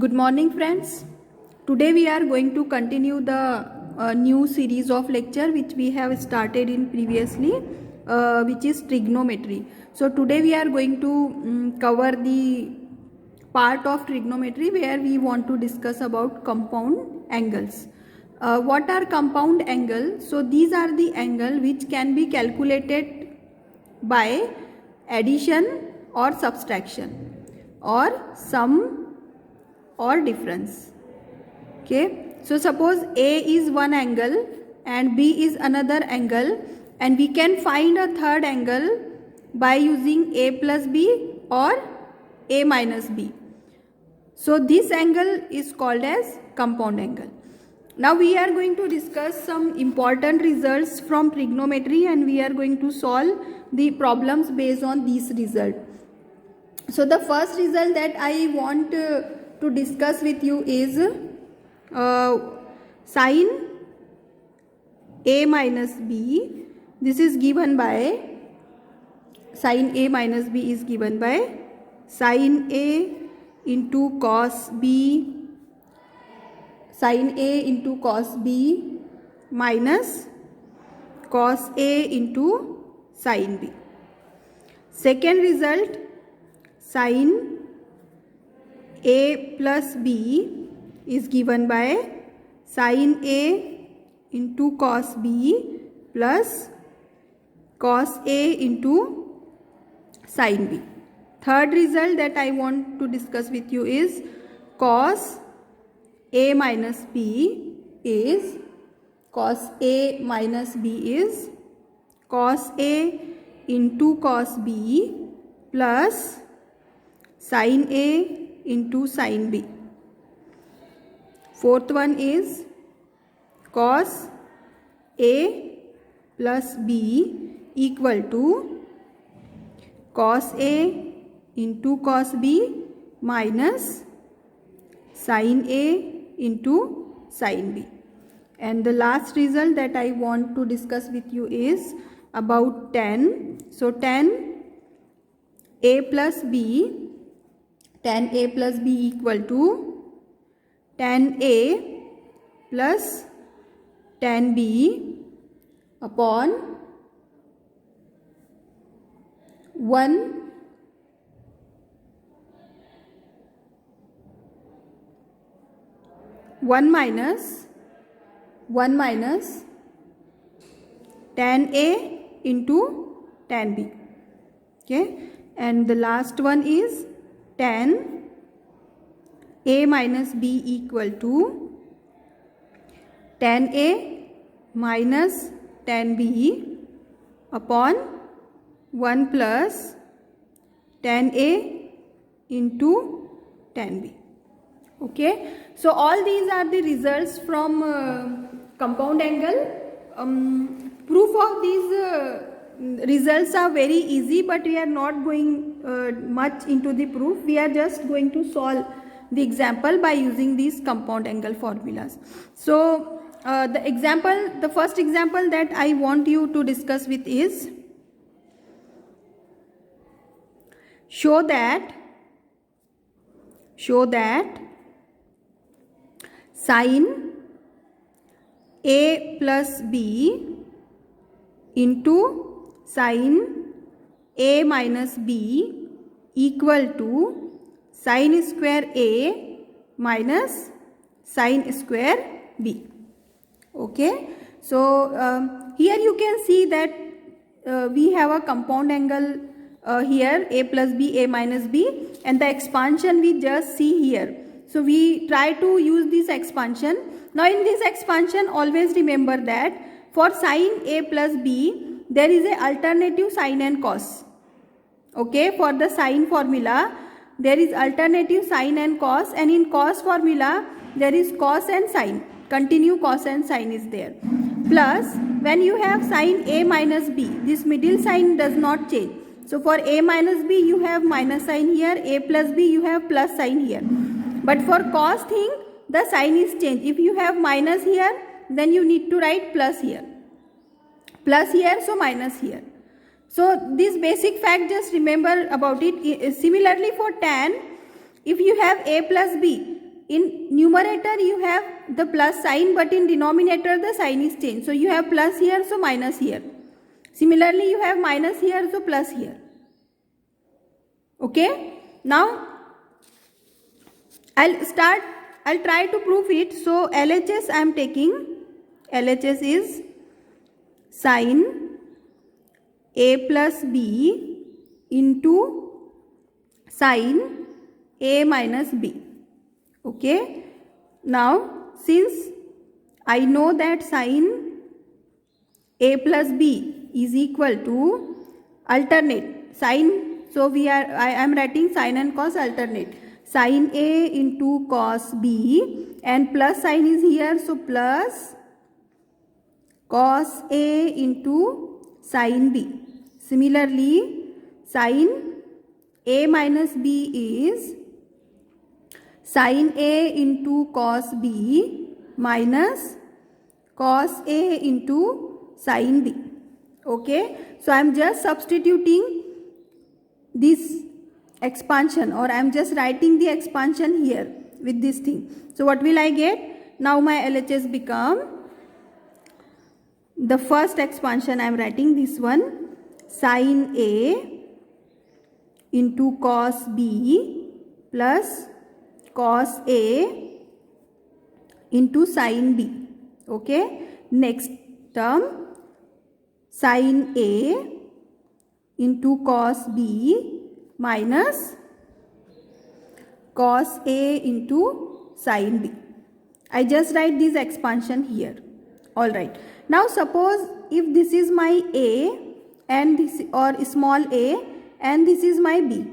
Good morning, friends. Today we are going to continue the new series of lecture which we have started in previously, which is trigonometry. So today we are going to cover the part of trigonometry where we want to discuss about compound angles. What are compound angles? So these are the angle which can be calculated by addition or subtraction or sum or difference. Okay, so suppose A is one angle and B is another angle, and we can find a third angle by using A plus B or A minus B. So this angle is called as compound angle. Now we are going to discuss some important results from trigonometry, and we are going to solve the problems based on these results. So the first result that I want to discuss with you is sin A minus B. This is given by sin A minus B is given by sin A into cos B, sin A into cos B minus cos A into sin B. Second result, sin A plus B is given by sin A into cos B plus cos A into sin B. Third result that I want to discuss with you is cos A minus B is cos A minus B is cos A into cos B plus sin A into sin B. Fourth one is cos A plus B equal to cos A into cos B minus sin A into sin B. And the last result that I want to discuss with you is about tan. So tan A plus B, tan A plus B equal to tan A plus tan B upon 1 minus tan A into tan B. Okay, and the last one is tan A minus B equal to tan A minus tan B upon 1 plus tan A into tan B. Okay, so all these are the results from compound angle. Proof of these results are very easy, but we are not going much into the proof. We are just going to solve the example by using these compound angle formulas. So the first example that I want you to discuss with is show that sin A plus B into sin A minus B equal to sin square A minus sin square B. Okay, so here you can see that we have a compound angle here, A plus B, A minus B, and the expansion we just see here. So we try to use this expansion. Now in this expansion, always remember that for sin A plus B, there is a alternative sin and cos. Okay, for the sin formula, there is alternative sin and cos, and in cos formula, there is cos and sin. Continue cos and sin is there. Plus, when you have sin A minus B, this middle sign does not change. So for A minus B, you have minus sign here, A plus B, you have plus sign here. But for cos thing, the sign is changed. If you have minus here, then you need to write plus here. Plus here, so minus here. So this basic fact, just remember about it. Similarly for tan, if you have A plus B, in numerator you have the plus sign, but in denominator the sign is changed. So you have plus here, so minus here. Similarly, you have minus here, so plus here. Okay. Now I'll try to prove it. So LHS I am taking. LHS is sin A plus B into sin A minus B. Okay. Now since I know that sin A plus B is equal to alternate sin, so I am writing sin and cos alternate. Sin A into cos B, and plus sign is here, so plus cos A into sin B. Similarly, sin A minus B is sin A into cos B minus cos A into sin B. Okay, so I am just substituting this expansion, or I am just writing the expansion here with this thing. So what will I get? Now my LHS become, the first expansion I am writing this one, sin A into cos B plus cos A into sin B. Okay, next term, sin A into cos B minus cos A into sin B. I just write this expansion here. Alright. Now suppose if this is my A and this, or small a, and this is my B.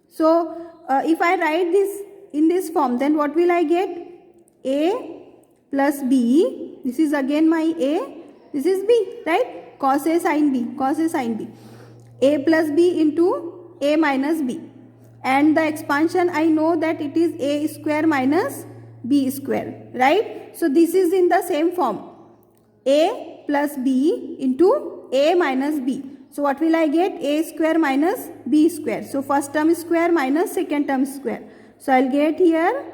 So if I write this in this form, then what will I get? A plus B. This is again my A. This is B, right? Cos A sin B. Cos A sin B. A plus B into A minus B, and the expansion I know that it is A square minus B square, right? So this is in the same form, A plus B into A minus B. So what will I get? A square minus B square. So first term square minus second term square. So I'll get here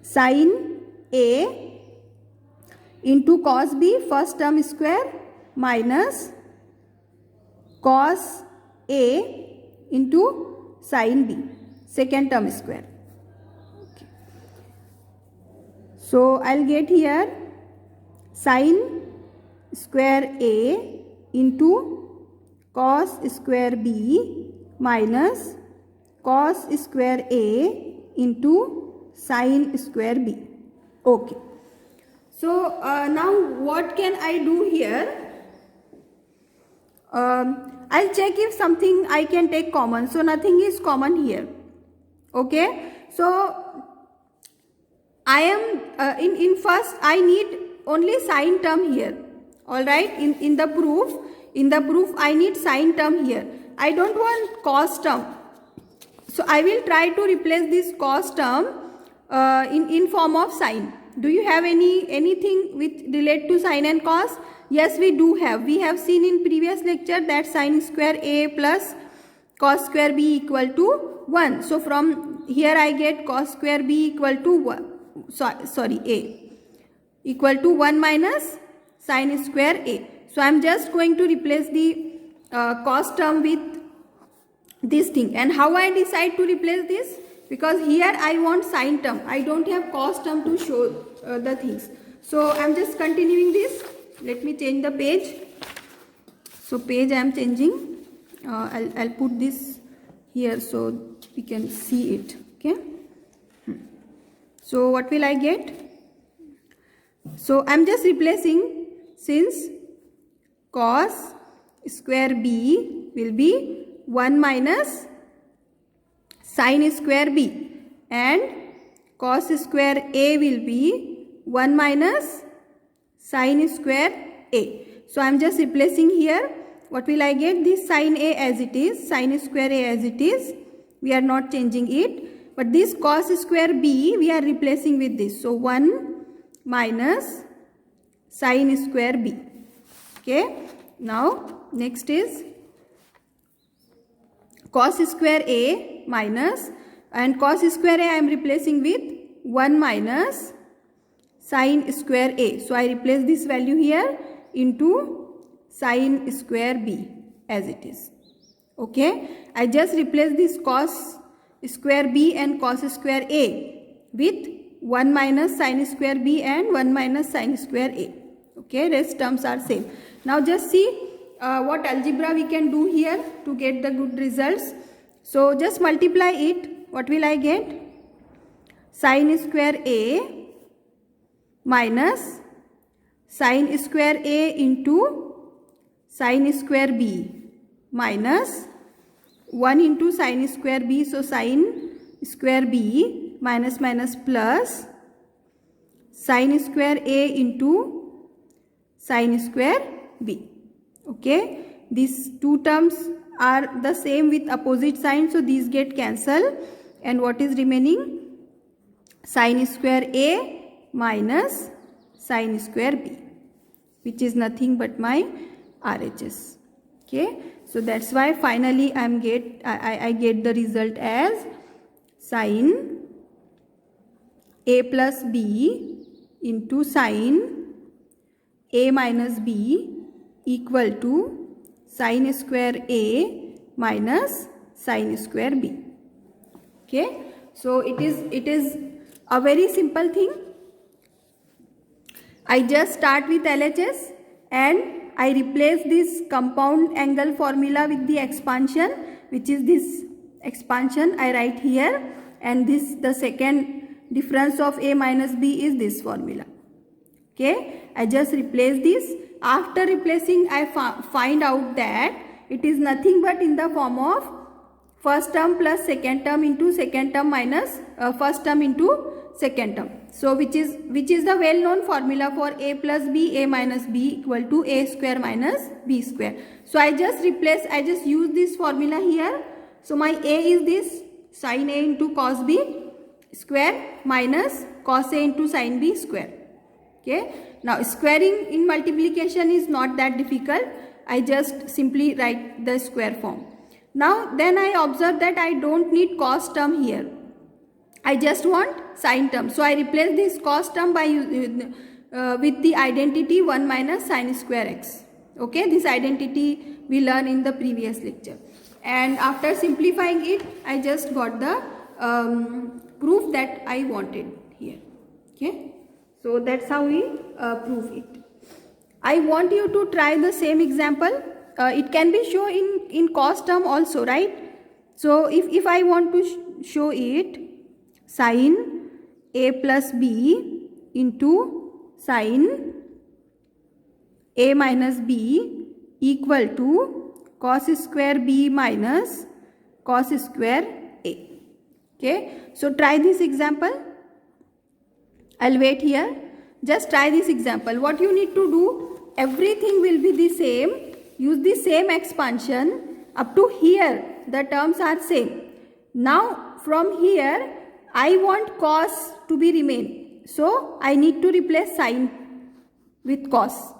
sin A into cos B, first term square, minus cos A into sin B, second term square. Okay. So I'll get here sin square A into cos square B minus cos square A into sin square B. Okay. So now what can I do here? I'll check if something I can take common. So nothing is common here. Okay. So I am in first I need only sin term here. Alright. In the proof I need sin term here. I don't want cos term. So I will try to replace this cos term in form of sin. Do you have anything with relate to sin and cos? Yes, we do have. We have seen in previous lecture that sin square A plus cos square B equal to 1. So from here I get cos square B equal to 1. Sorry, A equal to 1 minus sin square A. So I am just going to replace the cos term with this thing. And how I decide to replace this? Because here I want sin term. I don't have cos term to show the things. So I am just continuing this. Let me change the page. So page I am changing. I'll put this here so we can see it. Okay. So what will I get? So I am just replacing, since cos square B will be 1 minus sin square B, and cos square A will be 1 minus sin square A. So I am just replacing here. What will I get? This sin A as it is, sin square A as it is. We are not changing it. But this cos square B we are replacing with this. So 1 minus sin square B. Okay. Now next is cos square A minus, and cos square A I am replacing with 1 minus sine square A. So I replace this value here into sine square B as it is. Okay, I just replace this cos square B and cos square A with 1 minus sine square B and 1 minus sine square A. Okay, rest terms are same. Now just see what algebra we can do here to get the good results. So just multiply it. What will I get? Sine square A minus sine square A into sine square B minus 1 into sine square B. So sine square B minus minus plus sine square A into sine square B. Okay, these two terms are the same with opposite sign, so these get cancelled, and what is remaining? Sine square A minus sine square B, which is nothing but my RHS. Okay, so that's why finally I get the result as sine A plus B into sine A minus B equal to sine square A minus sine square B. Okay, so it is a very simple thing. I just start with LHS and I replace this compound angle formula with the expansion, which is this expansion I write here, and this the second difference of A minus B is this formula. Okay, I just replace this. After replacing, I find out that it is nothing but in the form of first term plus second term into second term minus first term into second term. So which is the well known formula for A plus B, A minus B equal to A square minus B square. So I just use this formula here. So my A is this sin A into cos B square minus cos A into sin B square. Okay, now squaring in multiplication is not that difficult. I just simply write the square form. Now then I observe that I don't need cos term here. I just want sine term. So I replace this cos term by with the identity 1 minus sine square x. Okay, this identity we learned in the previous lecture. And after simplifying it, I just got the proof that I wanted here. Okay. So that's how we prove it. I want you to try the same example. It can be shown in cos term also, right? So if I want to show it, sin A plus B into sin A minus B equal to cos square B minus cos square A. Okay, so try this example. I'll wait here. Just try this example. What you need to do, everything will be the same. Use the same expansion. Up to here, the terms are same. Now, from here, I want cos to be remain. So, I need to replace sin with cos.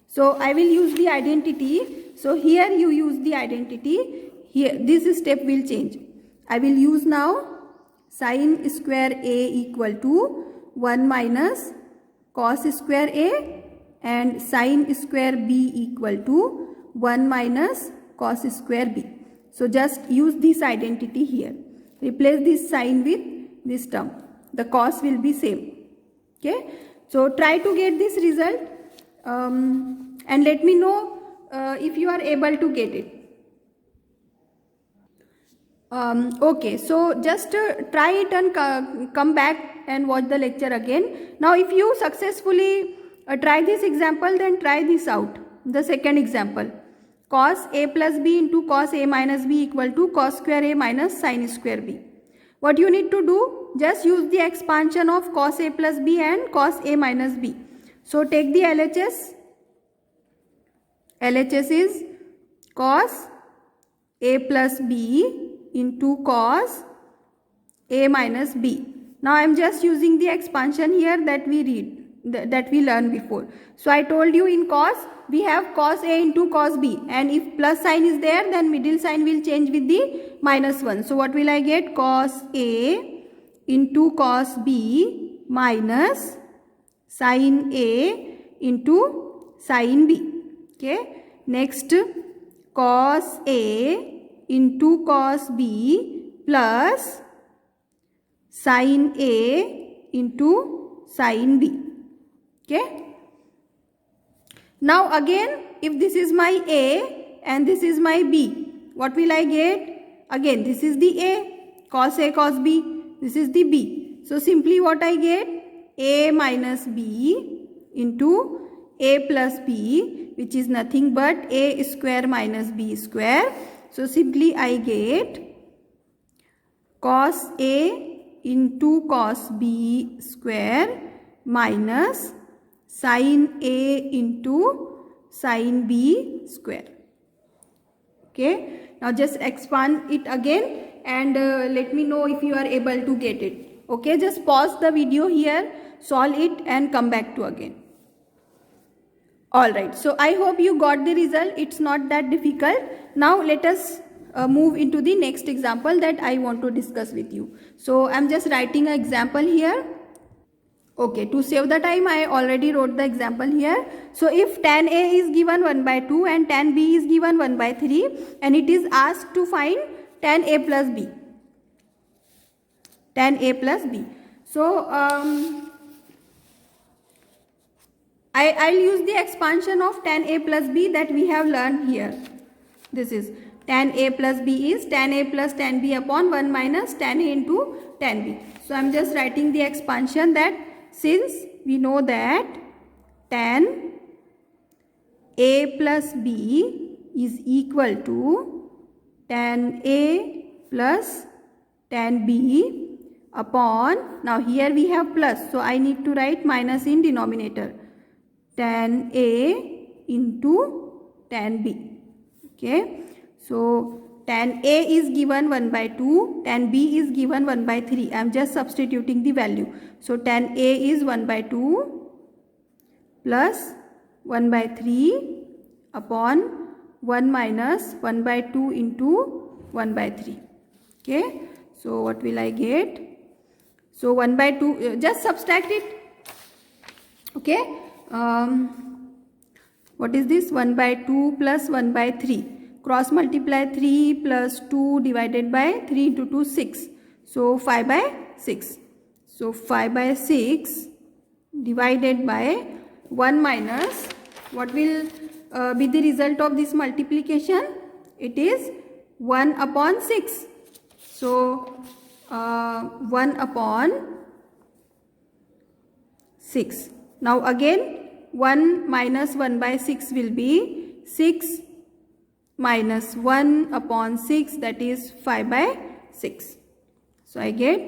So, I will use the identity. So, here you use the identity. Here, this step will change. I will use now sin square A equal to 1 minus cos square A and sin square B equal to 1 minus cos square B. So just use this identity here. Replace this sin with this term. The cos will be same. Okay. So try to get this result and let me know if you are able to get it. Okay, so just try it and come back and watch the lecture again. Now if you successfully try this example, then try this out. The second example, cos A plus B into cos A minus B equal to cos square A minus sin square B. What you need to do, just use the expansion of cos A plus B and cos A minus B. So take the LHS. LHS is cos A plus B into cos A minus B. Now I am just using the expansion here that we learned before. So I told you in cos we have cos A into cos B, and if plus sign is there, then middle sign will change with the minus 1. So what will I get? Cos A into cos B minus sin A into sin B. Okay. Next, cos A into cos B plus sin A into sin B. Okay. Now again, if this is my A and this is my B, what will I get? Again, this is the A cos B. This is the B. So simply what I get? A minus B into A plus B, which is nothing but A square minus B square. So simply I get cos A into cos B square minus sin A into sin B square. Okay. Now just expand it again and let me know if you are able to get it. Okay. Just pause the video here, solve it and come back to again. Alright. So I hope you got the result. It's not that difficult. Now let us move into the next example that I want to discuss with you. So I'm just writing an example here. Okay, to save the time, I already wrote the example here. So if tan A is given 1 by 2 and tan B is given 1 by 3 and it is asked to find tan A plus B. Tan A plus B. So I'll use the expansion of tan A plus B that we have learned here. This is tan A plus B is tan A plus tan B upon 1 minus tan A into tan B. So I'm just writing the expansion that since we know that tan A plus B is equal to tan A plus tan B upon, now here we have plus, so I need to write minus in denominator, tan A into tan B. Okay. So tan A is given 1 by 2, tan B is given 1 by 3. I am just substituting the value. So tan A is 1 by 2 plus 1 by 3 upon 1 minus 1 by 2 into 1 by 3. Okay. So what will I get? So 1 by 2, just subtract it. Okay. What is this? 1 by 2 plus 1 by 3. Cross multiply 3 plus 2 divided by 3 into 2, 6. So 5 by 6. So 5 by 6 divided by 1 minus, what will be the result of this multiplication? It is 1 upon 6. So 1 upon 6. Now again 1 minus 1 by 6 will be 6 minus 1 upon 6, that is 5 by 6. So I get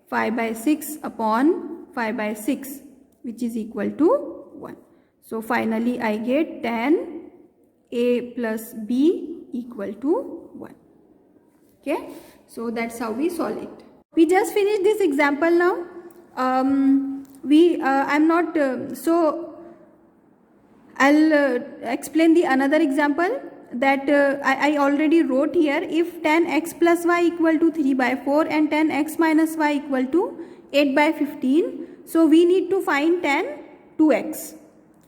5 by 6 upon 5 by 6, which is equal to 1. So finally I get tan A plus B equal to 1. Okay. So that's how we solve it. We just finished this example now. So I'll explain the another example that I already wrote here. If tan x plus y equal to 3 by 4 and tan x minus y equal to 8 by 15, so we need to find tan 2x.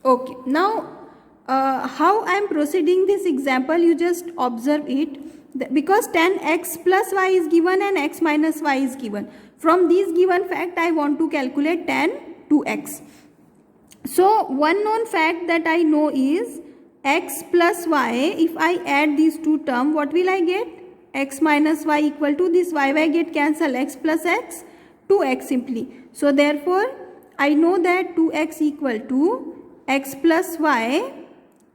Okay. Now how I am proceeding this example, you just observe it, because tan x plus y is given and x minus y is given. From these given fact, I want to calculate tan 2x. So one known fact that I know is x plus y. If I add these two terms, what will I get? X minus y equal to this y get cancel, x plus x, 2x simply. So therefore I know that 2x equal to x plus y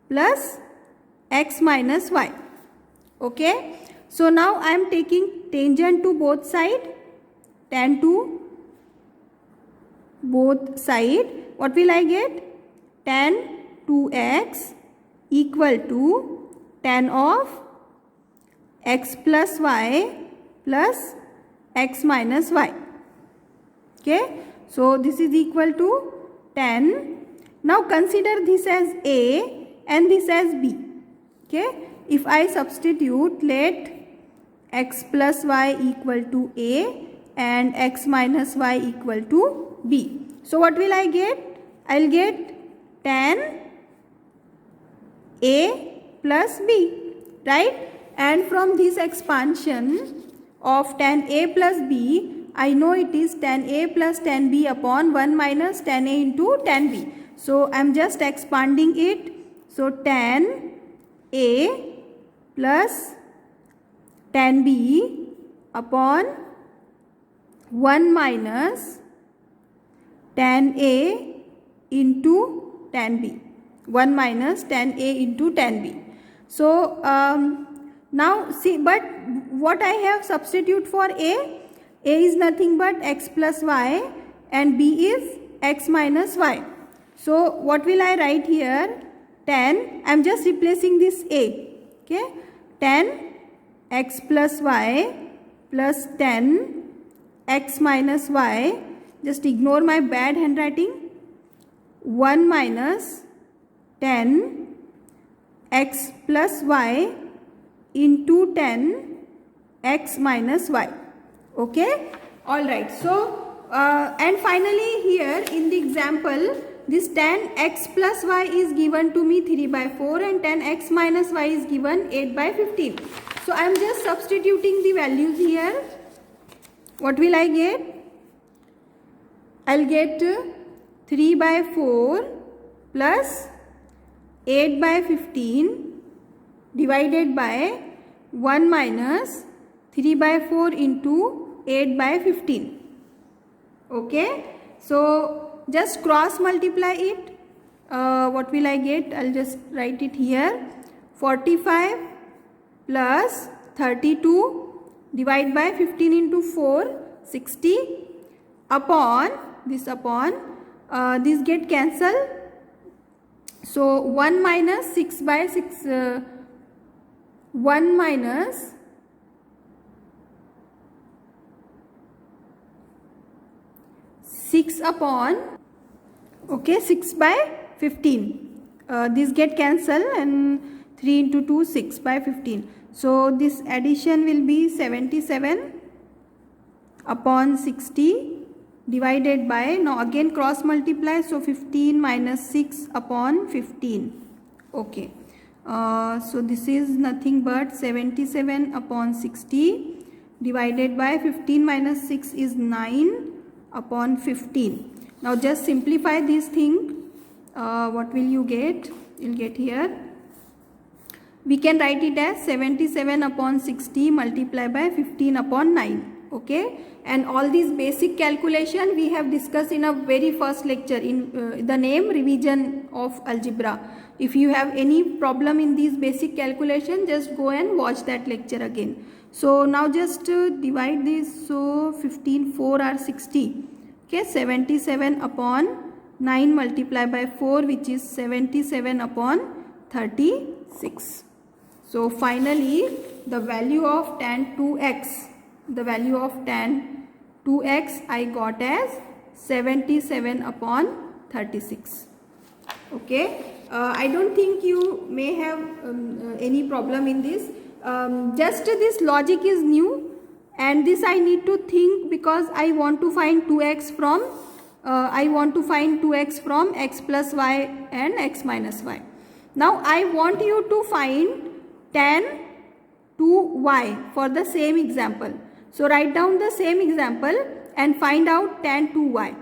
plus x minus y. Okay. So now I am taking tangent to both sides, tan to both sides. What will I get? Tan 2x equal to tan of x plus y plus x minus y. Okay. So this is equal to tan. Now consider this as A and this as B. Okay. If I substitute, let x plus y equal to A and x minus y equal to b. So what will I get? I'll get tan a plus b, right? And from this expansion of tan a plus b, I know it is tan a plus tan b upon 1 minus tan a into tan b. So I am just expanding it. So tan a plus tan b upon 1 minus tan a into tan b. 1 minus tan a into tan b. So now see, but what I have substitute for a is nothing but x plus y and b is x minus y. So what will I write here? Tan, I am just replacing this a, okay, tan x plus y plus tan x minus y, just ignore my bad handwriting, 1 minus tan x plus y into tan x minus y. Okay, all right. So and finally here in the example, this tan x plus y is given to me 3 by 4 and tan x minus y is given 8 by 15. So I am just substituting the values here. What will I get? I'll get 3 by 4 plus 8 by 15 divided by 1 minus 3 by 4 into 8 by 15. Okay, so just cross multiply it. What will I get? I'll just write it here. 45 plus 32 divide by 15 into 4, 60 upon this get cancelled. So 1 minus 6 by 6, 1 minus 6 upon, okay, 6 by 15. This get cancelled and 3 into 2, 6 by 15. So this addition will be 77 upon 60 divided by, now again cross multiply, so 15 minus 6 upon 15. Okay, so this is nothing but 77 upon 60 divided by 15 minus 6 is 9 upon 15. Now just simplify this thing. What will you get? You'll get here, we can write it as 77 upon 60 multiplied by 15 upon 9. Okay, and all these basic calculation we have discussed in a very first lecture in the name revision of algebra. If you have any problem in these basic calculation, just go and watch that lecture again. So now just divide this. So 15 4 are 60. Okay, 77 upon 9 multiplied by 4, which is 77 upon 36. So finally the value of tan 2x, the value of tan 2x I got as 77 upon 36. Okay, I don't think you may have any problem in this. Just this logic is new, and this I need to think because I want to find 2x from x plus y and x minus y. Now I want you to find tan 2y for the same example. So write down the same example and find out tan 2y.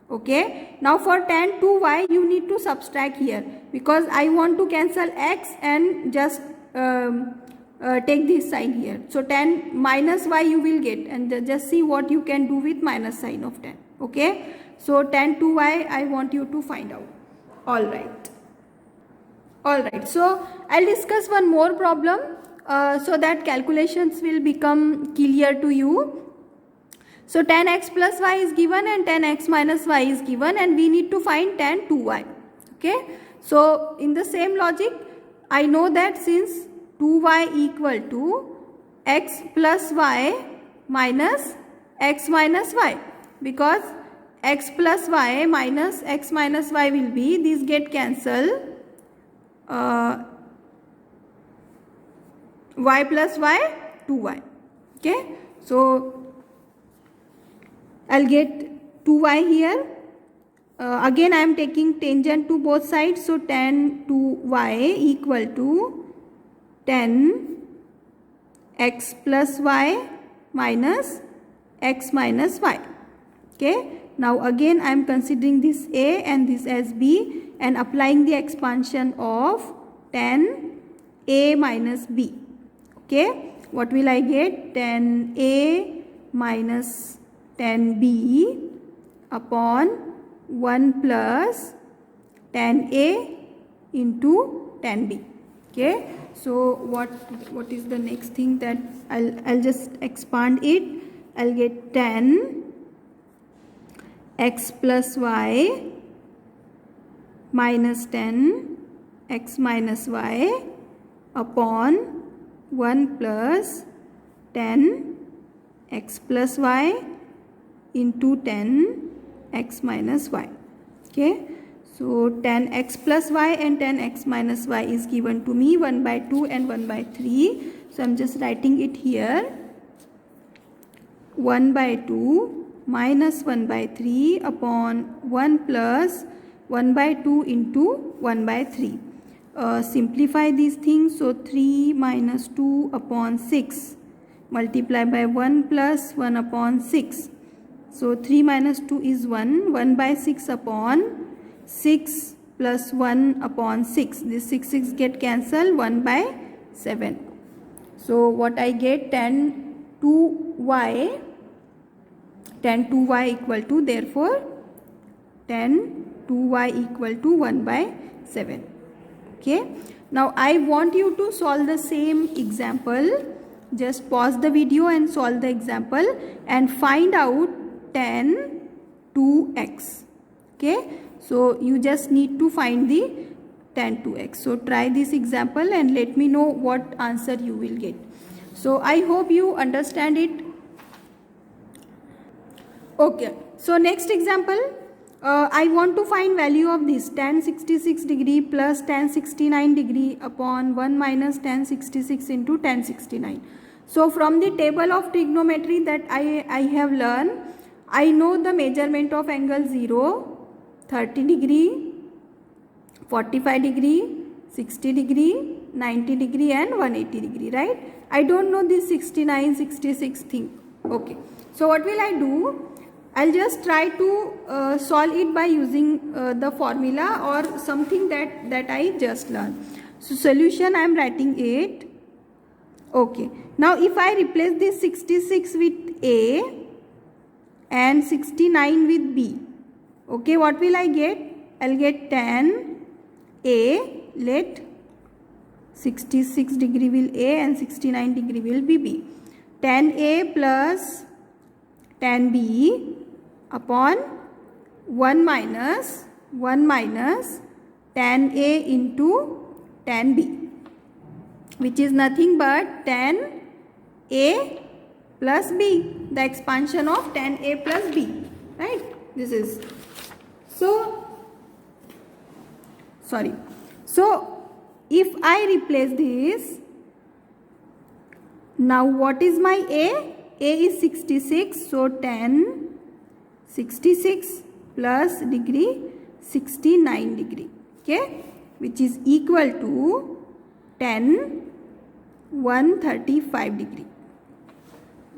Okay, now for tan 2y you need to subtract here because I want to cancel x and just take this sign here. So tan minus y you will get, and just see what you can do with minus sign of tan. Okay, so tan 2y I want you to find out. Alright, so I'll discuss one more problem so that calculations will become clear to you. So tan x plus y is given and tan x minus y is given, and we need to find tan 2y. Okay, so in the same logic, I know that since 2y equal to x plus y minus x minus y, because x plus y minus x minus y will be, these get cancelled, y plus y 2y. Okay, so I'll get 2y here. Again I am taking tangent to both sides, so tan 2y equal to 10 x plus y minus x minus y. Okay, now again I am considering this a and this as b and applying the expansion of tan a minus b. Okay, what will I get? Tan a minus tan b upon 1 plus tan a into tan b. Okay, so what is the next thing that I'll just expand it. I'll get tan x plus y minus tan x minus y upon 1 plus tan x plus y into tan x minus y. Okay, so tan x plus y and tan x minus y is given to me 1 by 2 and 1 by 3. So I'm just writing it here. 1 by 2 minus 1 by 3 upon 1 plus 1 by 2 into 1 by 3. Simplify these things. So 3 minus 2 upon 6 multiply by 1 plus 1 upon 6. So 3 minus 2 is 1. 1 by 6 upon 6 plus 1 upon 6. This 6 get cancelled. 1 by 7. So what I get? Tan 2y. Tan 2y equal to, therefore tan 2y equal to 1 by 7. Okay. Now I want you to solve the same example. Just pause the video and solve the example and find out tan 2x. Okay. So you just need to find the tan 2x. So try this example and let me know what answer you will get. So I hope you understand it. Okay. So next example, I want to find value of this tan 66 degree plus tan 69 degree upon 1 minus tan 66 into tan 69. So from the table of trigonometry that I have learned, I know the measurement of angle 0, 30 degree, 45 degree, 60 degree, 90 degree and 180 degree, right? I don't know this 69, 66 thing. Okay. So what will I do? I'll just try to solve it by using the formula or something that I just learned. So solution, I am writing it. Okay. Now if I replace this 66 with A and 69 with B. Okay, what will I get? I'll get tan A, let 66 degree will A and 69 degree will be B. Tan A plus tan B upon 1 minus tan A into tan B, which is nothing but tan A plus B, the expansion of tan A plus B, right? This is so if I replace this, now what is my A? A is 66, so tan 66 plus degree 69 degree, okay, which is equal to tan 135 degree.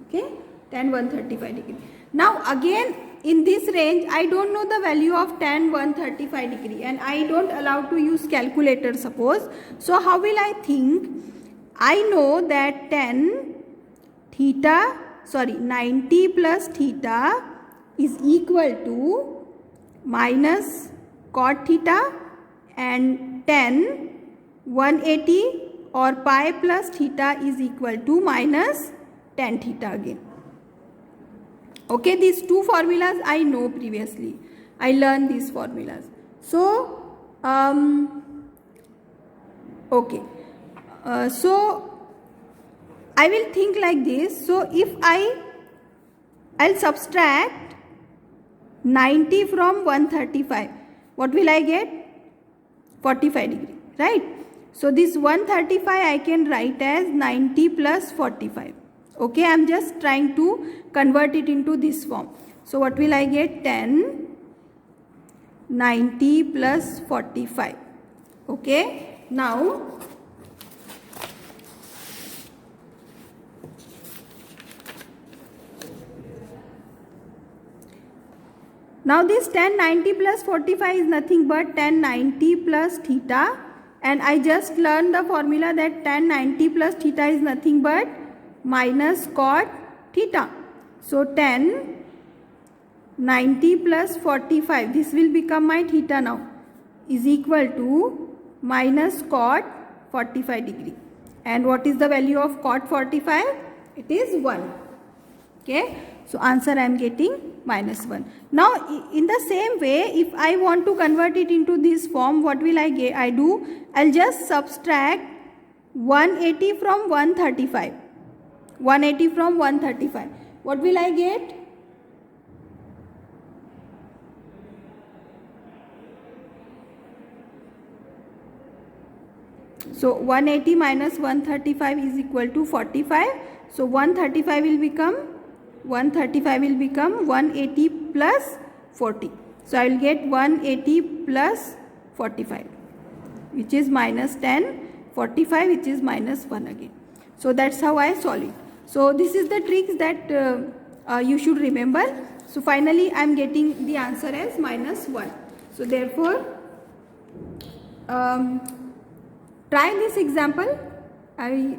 Okay, tan 135 degree. Now again in this range I don't know the value of tan 135 degree and I don't allow to use calculator suppose. So how will I think? I know that 90 plus theta is equal to minus cot theta and tan 180 or pi plus theta is equal to minus tan theta again. Okay, these two formulas I know previously. I learned these formulas. So, okay. So, I will think like this. So, if I'll subtract 90 from 135. What will I get? 45 degree, right? So, this 135 I can write as 90 plus 45. Okay, I am just trying to convert it into this form. So what will I get? 10, 90 plus 45. Okay. Now this 1090 plus 45 is nothing but 1090 plus theta, and I just learned the formula that 1090 plus theta is nothing but minus cot theta. So 1090 plus 45, this will become my theta now, is equal to minus cot 45 degree. And what is the value of cot 45? It is 1. Okay. So answer I am getting minus 1. Now in the same way, if I want to convert it into this form, what will I do? I'll just subtract 180 from 135. 180 from 135. What will I get? So 180 minus 135 is equal to 45. So 135 will become 180 plus 40. So I will get 180 plus 45, which is minus 10, 45 which is minus 1 again. So that's how I solve it. So this is the tricks that you should remember. So finally I am getting the answer as minus 1. So therefore try this example. I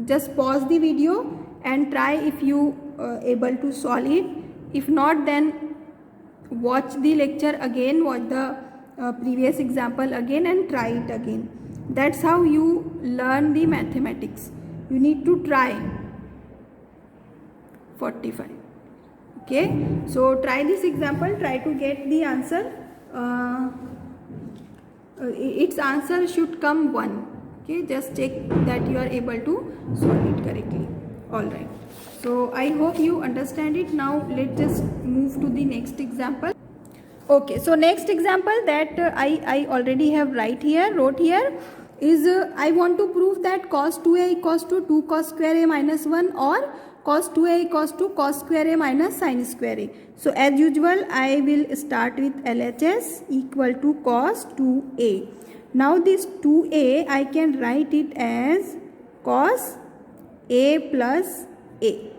just pause the video and try if you able to solve it. If not, then watch the lecture again, watch the previous example again and try it again. That's how you learn the mathematics. You need to try 45. Okay, so try this example, try to get the answer. Its answer should come 1. Okay, just check that you are able to solve it correctly. Alright, so I hope you understand it. Now let's just move to the next example. Okay, so next example that I already have wrote here is I want to prove that cos 2a equals to 2 cos square a minus 1 or cos 2a equals to cos square a minus sin square a. So as usual I will start with LHS equal to cos 2a. Now this 2a I can write it as cos a plus a,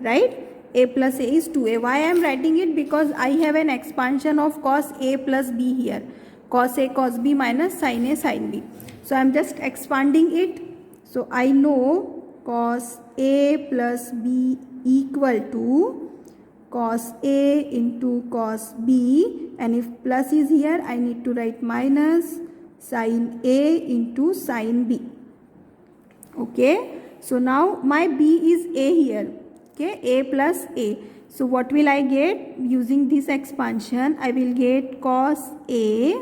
right? A plus a is 2a. Why I am writing it? Because I have an expansion of cos a plus b here. Cos a cos b minus sin a sin b. So I am just expanding it. So I know cos a plus b equal to cos a into cos b, and if plus is here I need to write minus sin a into sin b. Okay. So now my b is a here. Okay, a plus a. So what will I get? Using this expansion I will get cos a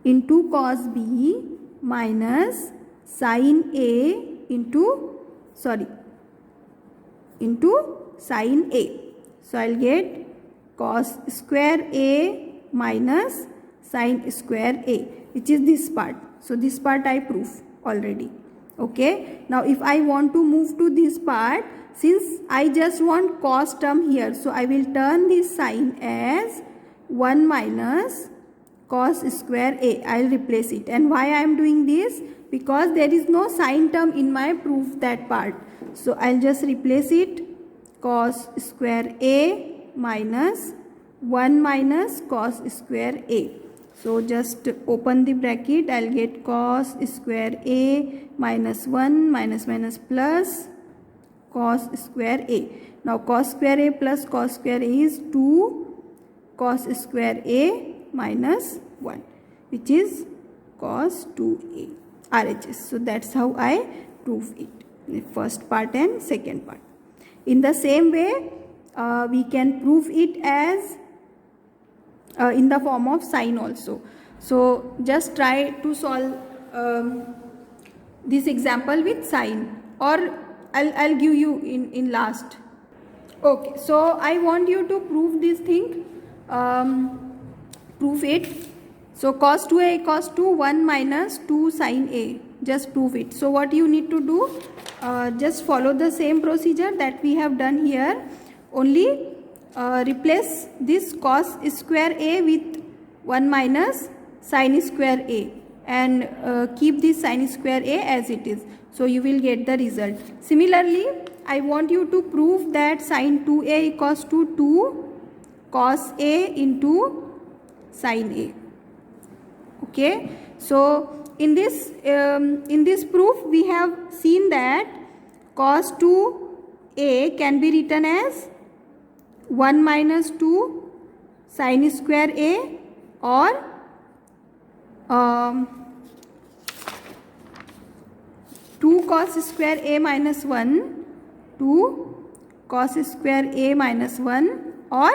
into cos b minus sin a into sin a. So I'll get cos square a minus sin square a, which is this part. So this part I prove already. Okay, now if I want to move to this part, since I just want cos term here, so I will turn this sign as 1 minus cos square a. I will replace it. And why I am doing this? Because there is no sin term in my proof, that part. So I will just replace it, cos square a minus 1 minus cos square a. So just open the bracket, I will get cos square a minus 1 minus plus cos square a. Now cos square a plus cos square a is 2 cos square a minus 1, which is cos 2a RHS. So that's how I prove it, the first part and second part. In the same way we can prove it as in the form of sine also. So just try to solve this example with sine, or I'll give you in last. Okay, so I want you to prove this thing. Prove it. So cos 2a equals to 1 minus 2 sin a. Just prove it. So what you need to do, just follow the same procedure that we have done here. Only replace this cos square a with 1 minus sin square a, and keep this sin square a as it is. So you will get the result. Similarly, I want you to prove that sin 2a equals to 2 cos a into sin a. Okay, so in this proof we have seen that cos 2a can be written as 1 minus 2 sin square a, or 2 cos square a minus 1, 2 cos square a minus 1, or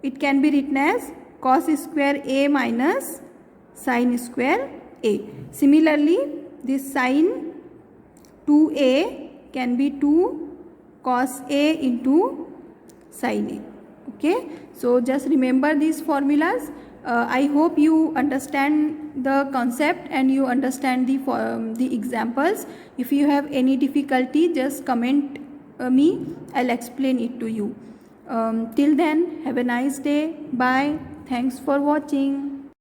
it can be written as cos square a minus sin square a. Similarly, this sin 2a can be 2 cos a into sin a. Okay, so just remember these formulas. I hope you understand the concept and you understand the examples. If you have any difficulty, just comment me. I'll explain it to you. Till then, have a nice day. Bye. Thanks for watching.